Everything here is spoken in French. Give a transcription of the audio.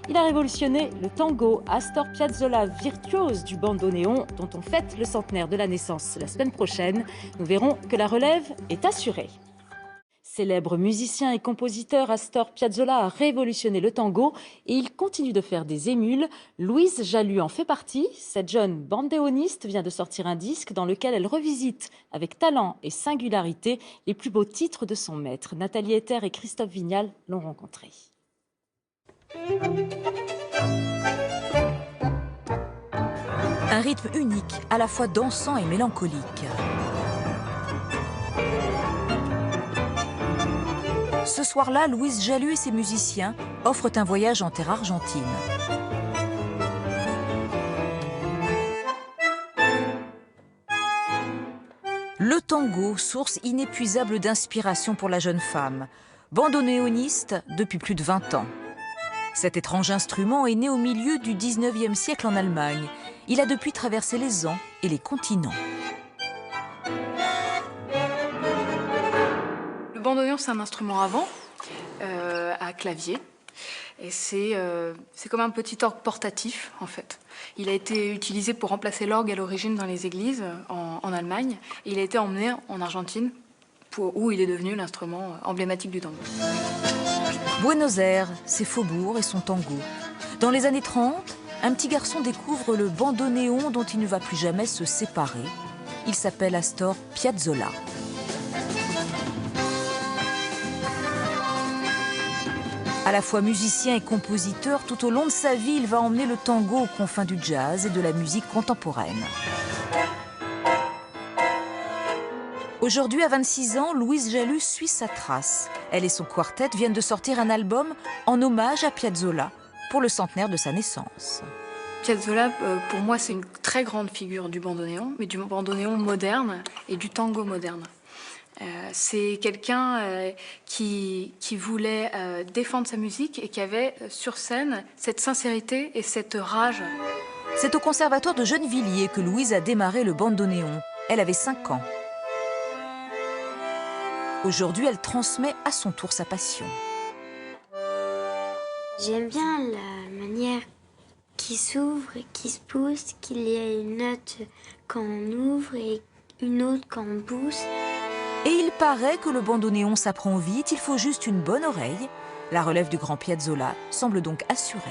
Il a révolutionné le tango. Astor Piazzolla, virtuose du bandoneon, dont on fête le centenaire de la naissance la semaine prochaine. Nous verrons que la relève est assurée. Célèbre musicien et compositeur, Astor Piazzolla a révolutionné le tango et il continue de faire des émules. Louise Jalut en fait partie. Cette jeune bandéoniste vient de sortir un disque dans lequel elle revisite avec talent et singularité les plus beaux titres de son maître. Nathalie Ether et Christophe Vignal l'ont rencontrée. Un rythme unique, à la fois dansant et mélancolique. Ce soir-là, Louise Jalut et ses musiciens offrent un voyage en terre argentine. Le tango, source inépuisable d'inspiration pour la jeune femme, bandoneoniste depuis plus de 20 ans. Cet étrange instrument est né au milieu du 19e siècle en Allemagne. Il a depuis traversé les ans et les continents. Le bandoneon, c'est un instrument à vent, à clavier. Et c'est comme un petit orgue portatif, en fait. Il a été utilisé pour remplacer l'orgue à l'origine dans les églises en Allemagne. Et il a été emmené en Argentine, où il est devenu l'instrument emblématique du tango. Buenos Aires, ses faubourgs et son tango. Dans les années 30, un petit garçon découvre le bandoneon dont il ne va plus jamais se séparer. Il s'appelle Astor Piazzolla. À la fois musicien et compositeur, tout au long de sa vie, il va emmener le tango aux confins du jazz et de la musique contemporaine. Aujourd'hui, à 26 ans, Louise Jalut suit sa trace. Elle et son quartet viennent de sortir un album en hommage à Piazzolla pour le centenaire de sa naissance. Piazzolla, pour moi, c'est une très grande figure du bandoneon, mais du bandoneon moderne et du tango moderne. C'est quelqu'un qui voulait défendre sa musique et qui avait sur scène cette sincérité et cette rage. C'est au conservatoire de Gennevilliers que Louise a démarré le bandoneon. Elle avait 5 ans. Aujourd'hui, elle transmet à son tour sa passion. J'aime bien la manière qui s'ouvre et qui se pousse, qu'il y a une note quand on ouvre et une autre quand on pousse. Et il paraît que le bandoneon s'apprend vite, il faut juste une bonne oreille. La relève du grand Piazzolla semble donc assurée.